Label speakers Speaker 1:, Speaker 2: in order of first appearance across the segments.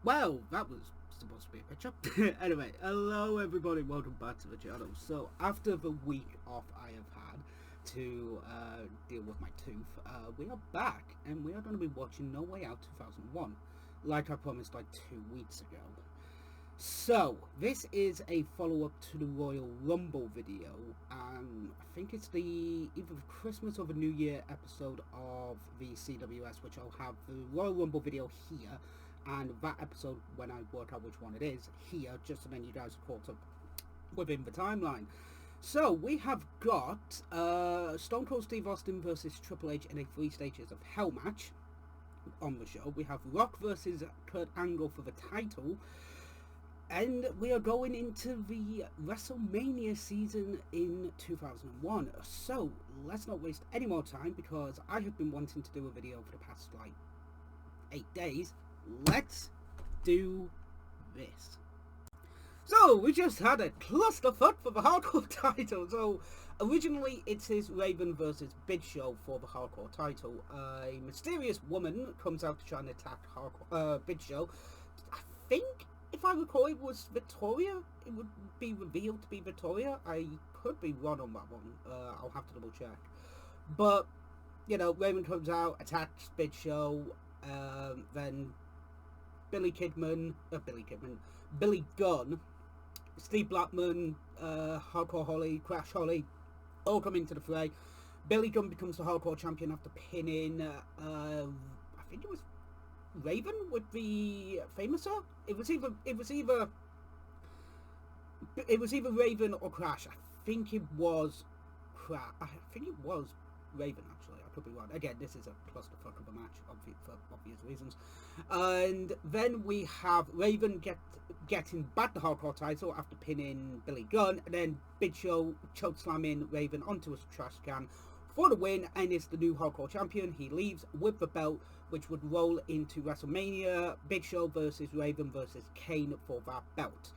Speaker 1: Well, that was supposed to be a picture. Anyway, hello everybody, welcome back to the channel. So, after the week off I have had to deal with my tooth, we are back and we are going to be watching No Way Out 2001, like I promised like 2 weeks ago. So, this is a follow-up to the Royal Rumble video, and I think it's the either the Christmas or the New Year episode of the CWS, which I'll have the Royal Rumble video here, and that episode, when I work out which one it is, here, just so then you guys are caught up within the timeline. So, we have got Stone Cold Steve Austin versus Triple H in a 3 Stages of Hell match on the show. We have Rock versus Kurt Angle for the title. And we are going into the WrestleMania season in 2001. So, let's not waste any more time because I have been wanting to do a video for the past, 8 days. Let's do this. So, we just had a clusterfuck for the Hardcore title. So, originally it is Raven versus Big Show for the Hardcore title. A mysterious woman comes out to try and attack Big Show. I think, if I recall, it was Victoria. It would be revealed to be Victoria. I could be wrong on that one. I'll have to double check. But, Raven comes out, attacks Big Show, then Billy Gunn, Steve Blackman, Hardcore Holly, Crash Holly, all come into the fray. Billy Gunn becomes the Hardcore champion after pinning, I think it was Raven with the Famouser. It was either Raven or Crash. I think it was Raven, actually. I could be wrong. Again, this is a clusterfuck of a match for obvious reasons. And then we have Raven getting back the Hardcore title after pinning Billy Gunn, and then Big Show chokeslamming Raven onto a trash can for the win, and is the new Hardcore champion. He leaves with the belt, which would roll into WrestleMania. Big Show versus Raven versus Kane for that belt.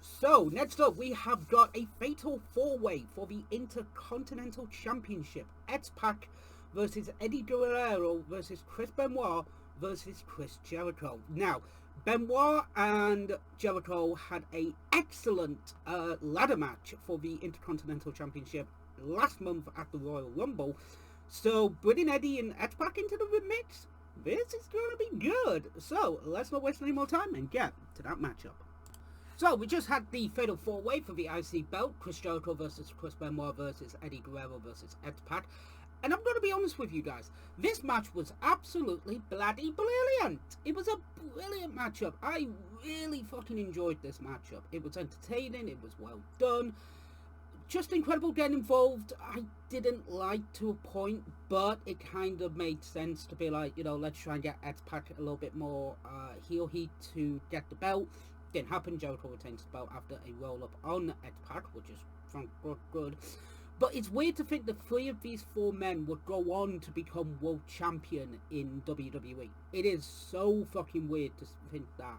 Speaker 1: So, next up, we have got a fatal 4-way for the Intercontinental Championship. X-Pac versus Eddie Guerrero versus Chris Benoit versus Chris Jericho. Now, Benoit and Jericho had an excellent ladder match for the Intercontinental Championship last month at the Royal Rumble. So, bringing Eddie and X-Pac into the mix, this is going to be good. So, let's not waste any more time and get to that matchup. So, we just had the Fatal 4-Way for the IC belt. Chris Jericho versus Chris Benoit versus Eddie Guerrero versus X-Pac. And I'm going to be honest with you guys. This match was absolutely bloody brilliant. It was a brilliant matchup. I really fucking enjoyed this matchup. It was entertaining. It was well done. Just incredible getting involved. I didn't like to a point, but it kind of made sense to be like, let's try and get X-Pac a little bit more heel heat to get the belt. Didn't happen. Jericho retains the belt after a roll-up on X-Pac, which is good. But it's weird to think that 3 of these 4 men would go on to become world champion in WWE. It is so fucking weird to think that.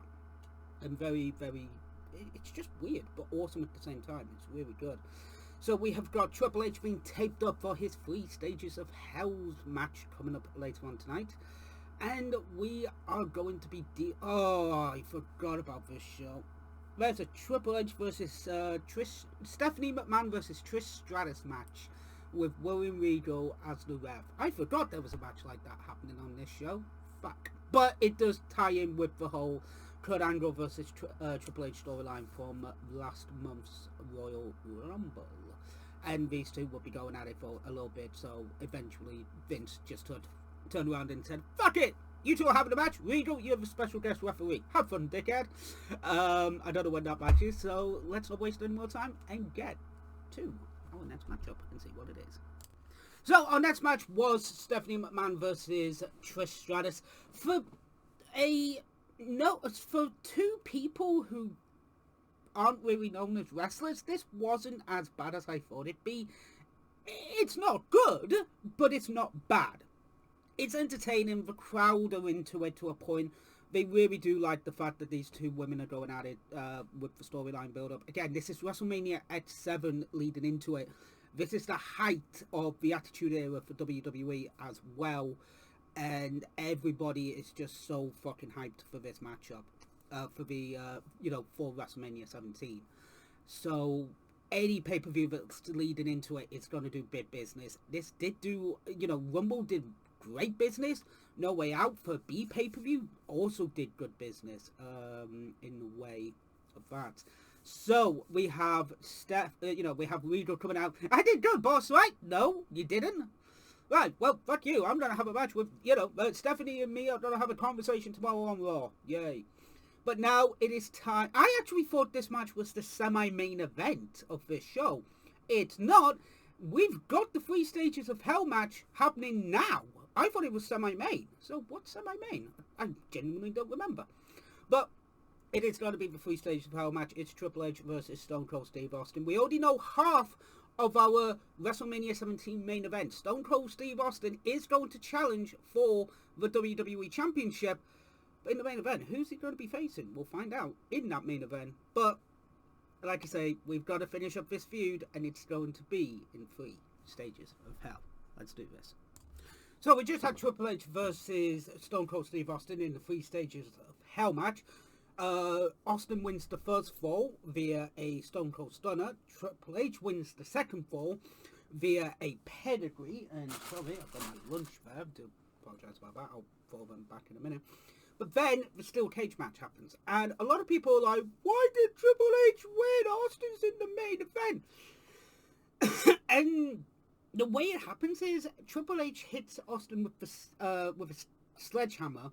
Speaker 1: And very, very... It's just weird, but awesome at the same time. It's really good. So we have got Triple H being taped up for his 3 Stages of Hell's match coming up later on tonight. And we are going to be... Oh, I forgot about this show. There's a Triple H versus Stephanie McMahon versus Trish Stratus match with William Regal as the ref. I forgot there was a match like that happening on this show. Fuck. But it does tie in with the whole Kurt Angle versus Triple H storyline from last month's Royal Rumble. And these two will be going at it for a little bit, so eventually Vince just turned around and said, fuck it! You two are having a match. Regal, you have a special guest referee. Have fun, dickhead. I don't know when that match is, so let's not waste any more time and get to our next matchup and see what it is. So, our next match was Stephanie McMahon versus Trish Stratus. For 2 people who aren't really known as wrestlers, this wasn't as bad as I thought it'd be. It's not good, but it's not bad. It's entertaining. The crowd are into it to a point. They really do like the fact that these 2 women are going at it with the storyline build-up. Again, this is WrestleMania X7 leading into it. This is the height of the Attitude Era for WWE as well. And everybody is just so fucking hyped for this matchup. for the for WrestleMania 17. So any pay-per-view that's leading into it is going to do big business. This did do, Rumble did great business. No Way Out for B pay-per-view also did good business in the way of that. So we have we have Regal coming out. I did good, boss, right? No, you didn't. Right, well, fuck you. I'm going to have a match with, Stephanie and me are going to have a conversation tomorrow on Raw. Yay. But now it is time. I actually thought this match was the semi-main event of this show. It's not. We've got the 3 Stages of Hell match happening now. I thought it was semi-main. So what's semi-main? I genuinely don't remember. But it is going to be the 3 Stages of Hell match. It's Triple H versus Stone Cold Steve Austin. We already know half of our WrestleMania 17 main event. Stone Cold Steve Austin is going to challenge for the WWE Championship. But in the main event, who's he going to be facing? We'll find out in that main event. But, like I say, we've got to finish up this feud, and it's going to be in 3 Stages of Hell. Let's do this. So we just had Triple H versus Stone Cold Steve Austin in the 3 Stages of Hell match. Austin wins the first fall via a Stone Cold Stunner. Triple H wins the second fall via a pedigree. And sorry, I've got my lunch there. I do apologise about that. I'll throw them back in a minute. But then the steel cage match happens. And a lot of people are like, why did Triple H win? Austin's in the main event. And the way it happens is Triple H hits Austin with a sledgehammer.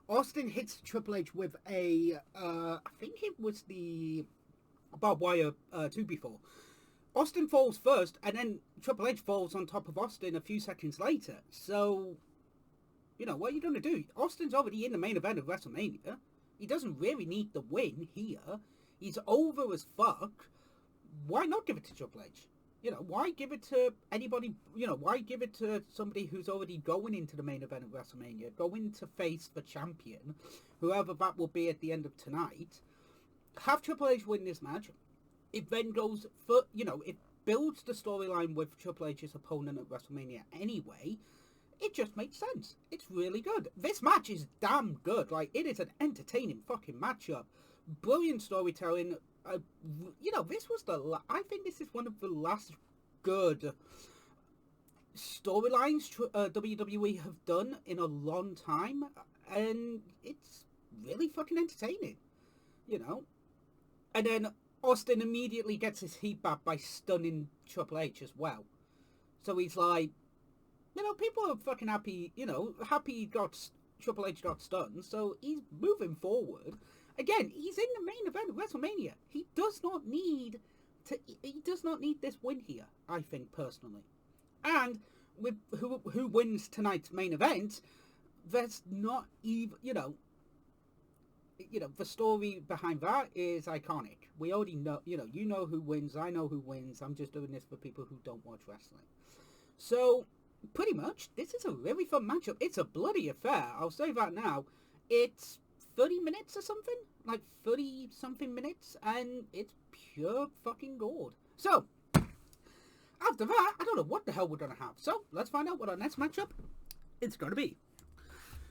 Speaker 1: Austin hits Triple H with a, I think it was the barbed wire 2x4. Austin falls first, and then Triple H falls on top of Austin a few seconds later. So, what are you going to do? Austin's already in the main event of WrestleMania. He doesn't really need the win here. He's over as fuck. Why not give it to Triple H? Why give it to anybody, why give it to somebody who's already going into the main event of WrestleMania, going to face the champion, whoever that will be at the end of tonight, have Triple H win this match. It then goes for, it builds the storyline with Triple H's opponent at WrestleMania anyway. It just makes sense. It's really good. This match is damn good. Like, it is an entertaining fucking matchup. Brilliant storytelling. This was I think this is one of the last good storylines WWE have done in a long time, and it's really fucking entertaining, And then Austin immediately gets his heat back by stunning Triple H as well. So he's like, people are fucking happy, happy Triple H got stunned, so he's moving forward. Again, he's in the main event of WrestleMania. He does not need this win here, I think, personally. And with who wins tonight's main event, there's not even, the story behind that is iconic. We already know, you know who wins, I know who wins. I'm just doing this for people who don't watch wrestling. So, pretty much, this is a really fun matchup. It's a bloody affair, I'll say that now. It's 30 minutes or something, like 30 something minutes, and it's pure fucking gold. So after that, I don't know what the hell we're gonna have, so let's find out what our next matchup is gonna be.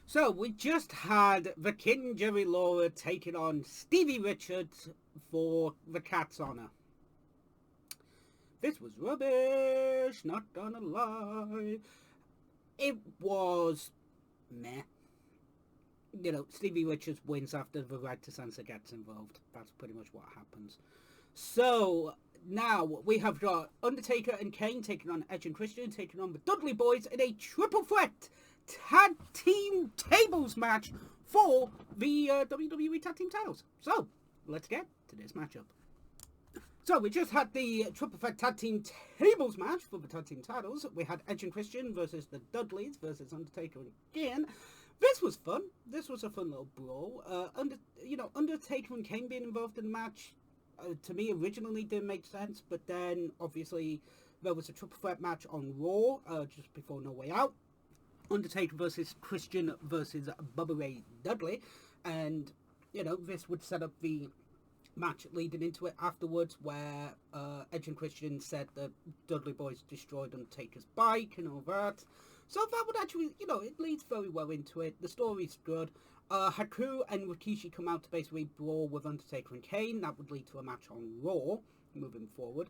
Speaker 1: So we just had the King Jerry Lawler taking on Stevie Richards for the Cat's honor. This was rubbish, not gonna lie. It was meh. Stevie Richards wins after the Right to Censor gets involved. That's pretty much what happens. So, now we have got Undertaker and Kane taking on Edge and Christian, taking on the Dudley Boys in a triple threat tag team tables match for the WWE tag team titles. So, let's get to this matchup. So, we just had the triple threat tag team tables match for the tag team titles. We had Edge and Christian versus the Dudleys versus Undertaker and Kane. This was fun. This was a fun little brawl. Undertaker and Kane being involved in the match, to me, originally didn't make sense. But then, obviously, there was a triple threat match on Raw just before No Way Out. Undertaker versus Christian versus Bubba Ray Dudley. And, this would set up the match leading into it afterwards, where Edge and Christian said the Dudley Boys destroyed Undertaker's bike and all that. So that would actually, it leads very well into it. The story's good. Haku and Rikishi come out to basically brawl with Undertaker and Kane. That would lead to a match on Raw moving forward.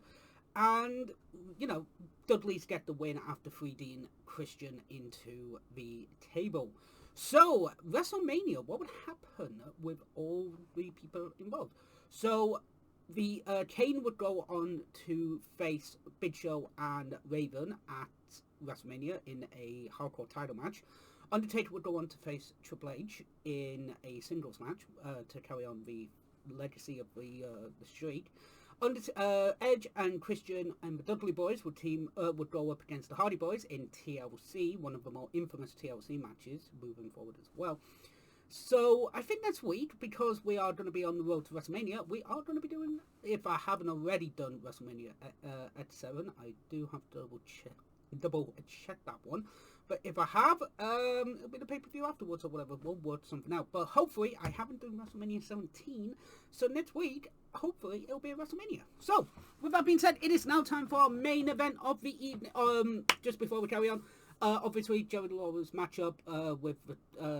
Speaker 1: And, you know, Dudley's get the win after 3D'ing Christian into the table. So, WrestleMania, what would happen with all the people involved? So, the Kane would go on to face Big Show and Raven at WrestleMania in a hardcore title match. Undertaker would go on to face Triple H in a singles match to carry on the legacy of the streak. Edge and Christian and the Dudley Boys would go up against the Hardy Boys in TLC, one of the more infamous TLC matches moving forward as well. So I think next week, because we are going to be on the road to WrestleMania, we are going to be doing, if I haven't already done WrestleMania at 7, I do have to double check that one. But if I have, it'll be the pay-per-view afterwards or whatever. We'll work something out. But hopefully, I haven't done WrestleMania 17. So next week, hopefully, it'll be a WrestleMania. So, with that being said, it is now time for our main event of the evening. Just before we carry on, obviously, Jerry Lawler's matchup with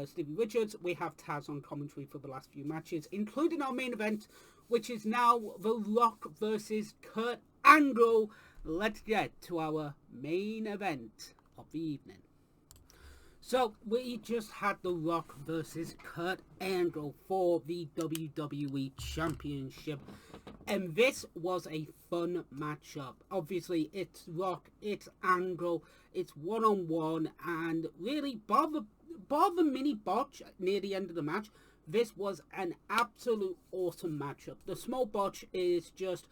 Speaker 1: Stevie Richards. We have Taz on commentary for the last few matches, including our main event, which is now The Rock versus Kurt Angle. Let's get to our main event of the evening. So, we just had The Rock versus Kurt Angle for the WWE Championship. And this was a fun matchup. Obviously, it's Rock, it's Angle, it's one-on-one, and really, bar the mini botch near the end of the match, this was an absolute awesome matchup. The small botch is just,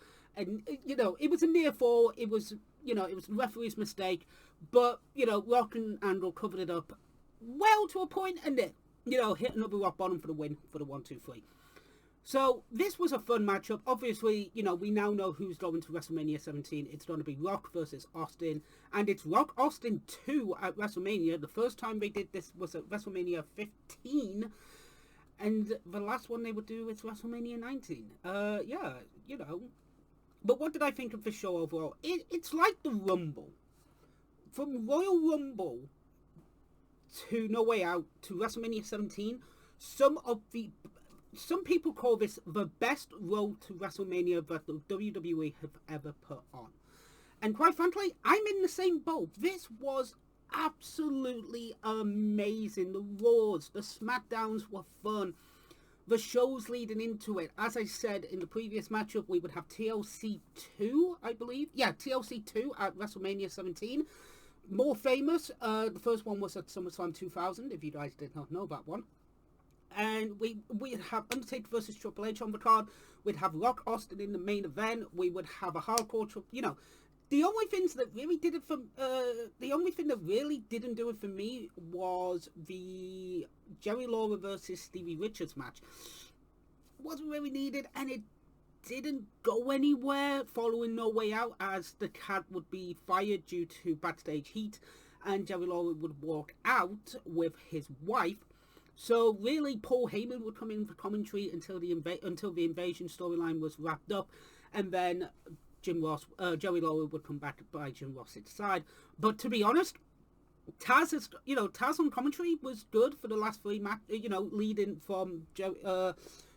Speaker 1: you know, it was a near fall, it was, you know, it was the referee's mistake, but, you know, Rock and Angle covered it up well to a point, and then, you know, hit another rock bottom for the win for the 1-2-3. So this was a fun matchup. Obviously, you know, we now know who's going to WrestleMania 17. It's going to be Rock versus Austin, and it's Rock Austin 2 at WrestleMania. The first time they did this was at WrestleMania 15, and the last one they would do is WrestleMania 19. Yeah, you know. But what did I think of the show overall? It's like the Rumble. From Royal Rumble to No Way Out to WrestleMania 17, some people call this the best road to WrestleMania that the WWE have ever put on. And quite frankly, I'm in the same boat. This was absolutely amazing. The Raws, the SmackDowns were fun. The shows leading into it. As I said in the previous matchup, we would have TLC 2, I believe. Yeah, TLC 2 at WrestleMania 17. More famous, the first one was at SummerSlam 2000, if you guys did not know that one. And we'd have Undertaker versus Triple H on the card. We'd have Rock Austin in the main event. We would have a hardcore, you know. The only things that really did it for, the only thing that really didn't do it for me was the Jerry Lawler versus Stevie Richards match. Wasn't really needed, and it didn't go anywhere following No Way Out, as the cat would be fired due to backstage heat, and Jerry Lawler would walk out with his wife. So really, Paul Heyman would come in for commentary until the invasion storyline was wrapped up, and then Jerry Lawler would come back by Jim Ross's side. But to be honest, Taz on commentary was good for the last 3 matches. You know, leading from Jerry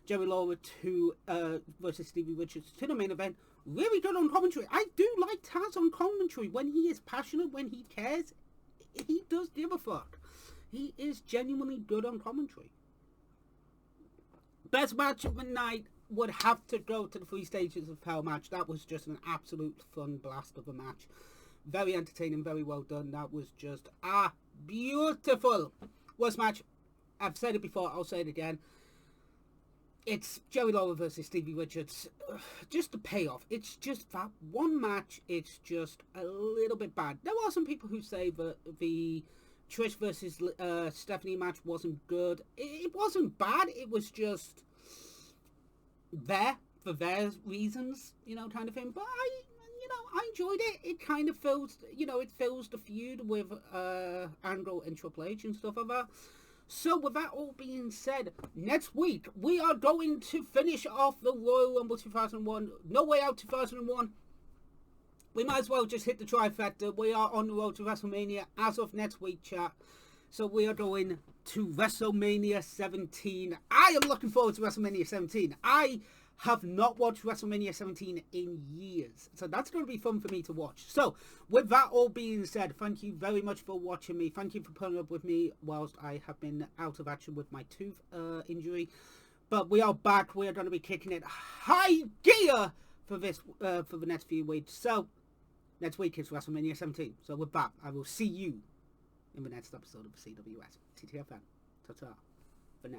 Speaker 1: Lawler to versus Stevie Richards to the main event. Really good on commentary. I do like Taz on commentary. When he is passionate, when he cares, he does give a fuck. He is genuinely good on commentary. Best match of the night would have to go to the 3 Stages of Hell match. That was just an absolute fun blast of a match. Very entertaining, very well done. That was just beautiful. Worst match, I've said it before, I'll say it again. It's Jerry Lawler versus Stevie Richards. Just the payoff. It's just that one match, it's just a little bit bad. There are some people who say that the Trish versus Stephanie match wasn't good. It wasn't bad. It was just there for their reasons, you know, kind of thing. But I enjoyed it. It kind of fills, it fills the feud with Angle and Triple H and stuff like that. So with that all being said, next week we are going to finish off the Royal Rumble 2001, No Way Out 2001. We might as well just hit the trifecta. We are on the road to WrestleMania as of next week, chat. So we are going to WrestleMania 17. I am looking forward to WrestleMania 17. I have not watched WrestleMania 17 in years, so that's going to be fun for me to watch. So, with that all being said, thank you very much for watching me. Thank you for putting up with me whilst I have been out of action with my tooth injury. But we are back. We are going to be kicking it high gear for this for the next few weeks. So, next week is WrestleMania 17. So with that, I will see you in the next episode of CWS. TTFN. Ta-ta. For now.